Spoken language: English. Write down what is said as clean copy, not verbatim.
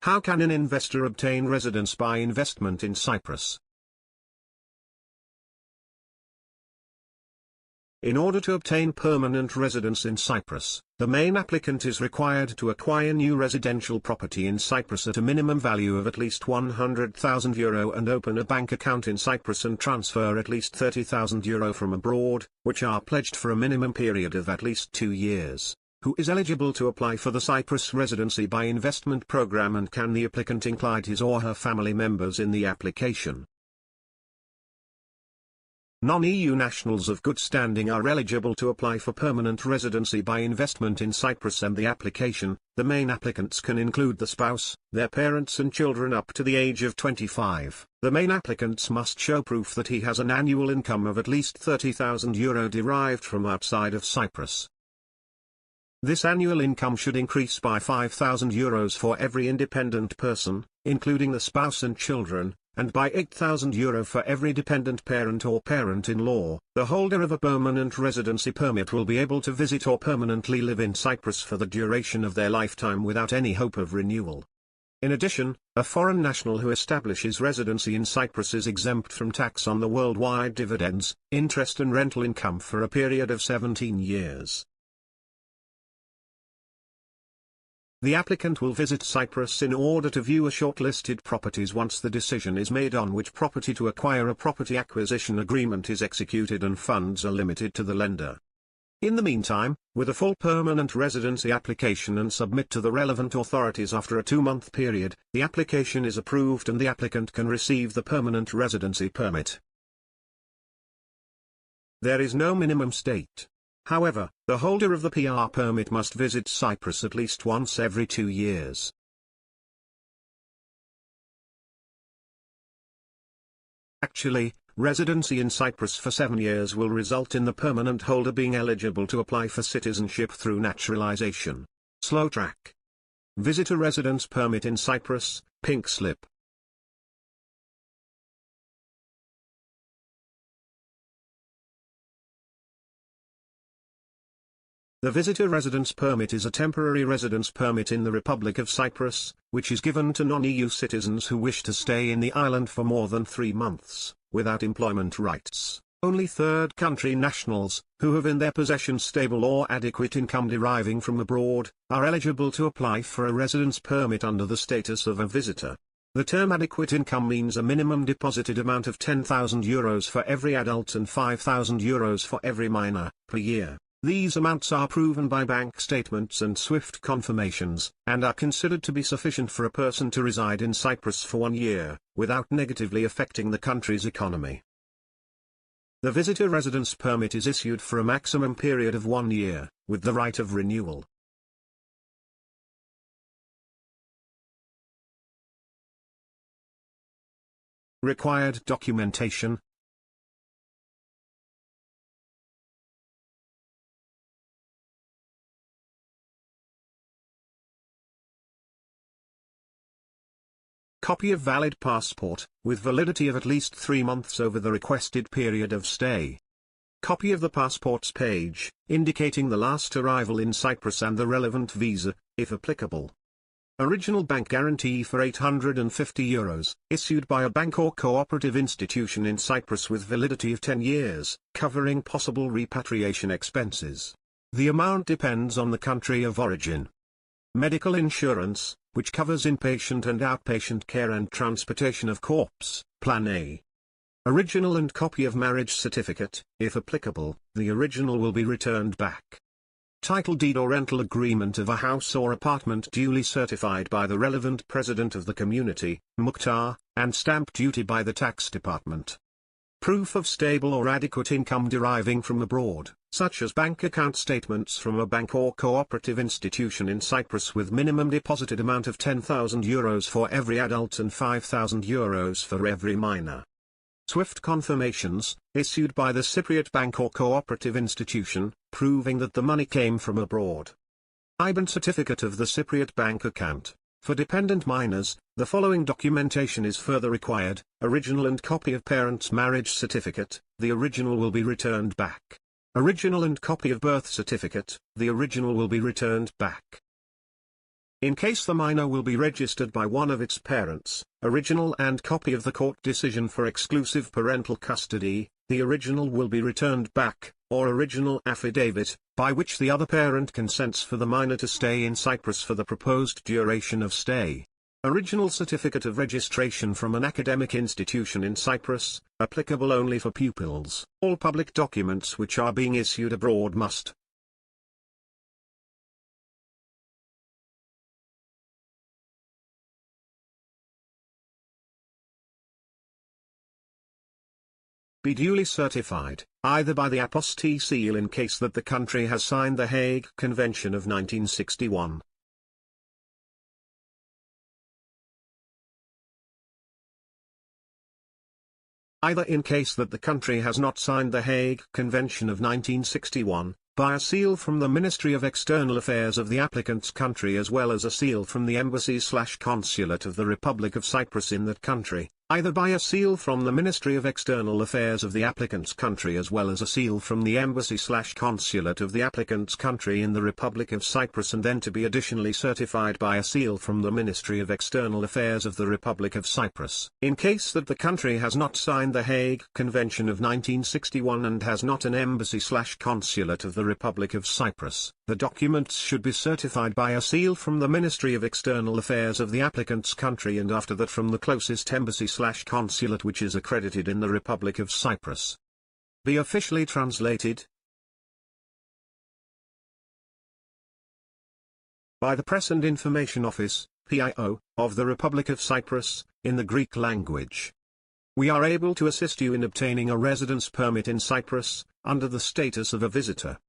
How can an investor obtain residence by investment in Cyprus? In order to obtain permanent residence in Cyprus, the main applicant is required to acquire new residential property in Cyprus at a minimum value of at least €100,000 and open a bank account in Cyprus and transfer at least €30,000 from abroad, which are pledged for a minimum period of at least 2 years. Who is eligible to apply for the Cyprus Residency by Investment Program, and can the applicant include his or her family members in the application? Non-EU nationals of good standing are eligible to apply for permanent residency by investment in Cyprus, and the application, the main applicants can include the spouse, their parents and children up to the age of 25. The main applicants must show proof that he has an annual income of at least €30,000 derived from outside of Cyprus. This annual income should increase by €5,000 for every independent person, including the spouse and children, and by €8,000 for every dependent parent or parent-in-law. The holder of a permanent residency permit will be able to visit or permanently live in Cyprus for the duration of their lifetime without any hope of renewal. In addition, a foreign national who establishes residency in Cyprus is exempt from tax on the worldwide dividends, interest and rental income for a period of 17 years. The applicant will visit Cyprus in order to view a shortlisted properties once the decision is made on which property to acquire. A property acquisition agreement is executed and funds are limited to the lender. In the meantime, with a full permanent residency application and submit to the relevant authorities after a 2-month period, the application is approved and the applicant can receive the permanent residency permit. There is no minimum state. However, the holder of the PR permit must visit Cyprus at least once every 2 years. Actually, residency in Cyprus for 7 years will result in the permanent holder being eligible to apply for citizenship through naturalization. Slow track. Visit a residence permit in Cyprus, pink slip. The visitor residence permit is a temporary residence permit in the Republic of Cyprus, which is given to non-EU citizens who wish to stay in the island for more than 3 months, without employment rights. Only third country nationals, who have in their possession stable or adequate income deriving from abroad, are eligible to apply for a residence permit under the status of a visitor. The term adequate income means a minimum deposited amount of €10,000 for every adult and €5,000 for every minor, per year. These amounts are proven by bank statements and SWIFT confirmations, and are considered to be sufficient for a person to reside in Cyprus for 1 year, without negatively affecting the country's economy. The visitor residence permit is issued for a maximum period of 1 year, with the right of renewal. Required documentation. Copy of valid passport, with validity of at least 3 months over the requested period of stay. Copy of the passport's page, indicating the last arrival in Cyprus and the relevant visa, if applicable. Original bank guarantee for €850, issued by a bank or cooperative institution in Cyprus with validity of 10 years, covering possible repatriation expenses. The amount depends on the country of origin. Medical insurance, which covers inpatient and outpatient care and transportation of corpse, Plan A. Original and copy of marriage certificate, if applicable, the original will be returned back. Title deed or rental agreement of a house or apartment duly certified by the relevant president of the community, Mukhtar, and stamp duty by the tax department. Proof of stable or adequate income deriving from abroad, such as bank account statements from a bank or cooperative institution in Cyprus with minimum deposited amount of €10,000 for every adult and €5,000 for every minor. SWIFT confirmations, issued by the Cypriot bank or cooperative institution, proving that the money came from abroad. IBAN certificate of the Cypriot bank account. For dependent minors, the following documentation is further required: original and copy of parent's marriage certificate, the original will be returned back. Original and copy of birth certificate, the original will be returned back. In case the minor will be registered by one of its parents, original and copy of the court decision for exclusive parental custody, the original will be returned back, or original affidavit, by which the other parent consents for the minor to stay in Cyprus for the proposed duration of stay. Original certificate of registration from an academic institution in Cyprus, applicable only for pupils. All public documents which are being issued abroad must be duly certified, either by the apostille seal in case that the country has signed the Hague Convention of 1961. Either in case that the country has not signed the Hague Convention of 1961, by a seal from the Ministry of External Affairs of the applicant's country as well as a seal from the embassy/consulate of the Republic of Cyprus in that country, either by a seal from the Ministry of External Affairs of the applicant's country as well as a seal from the embassy/consulate of the applicant's country in the Republic of Cyprus, and then to be additionally certified by a seal from the Ministry of External Affairs of the Republic of Cyprus. In case that the country has not signed the Hague Convention of 1961 and has not an embassy/consulate of the Republic of Cyprus, the documents should be certified by a seal from the Ministry of External Affairs of the applicant's country, and after that from the closest embassy/consulate which is accredited in the Republic of Cyprus. Be officially translated by the Press and Information Office, PIO, of the Republic of Cyprus, in the Greek language. We are able to assist you in obtaining a residence permit in Cyprus, under the status of a visitor.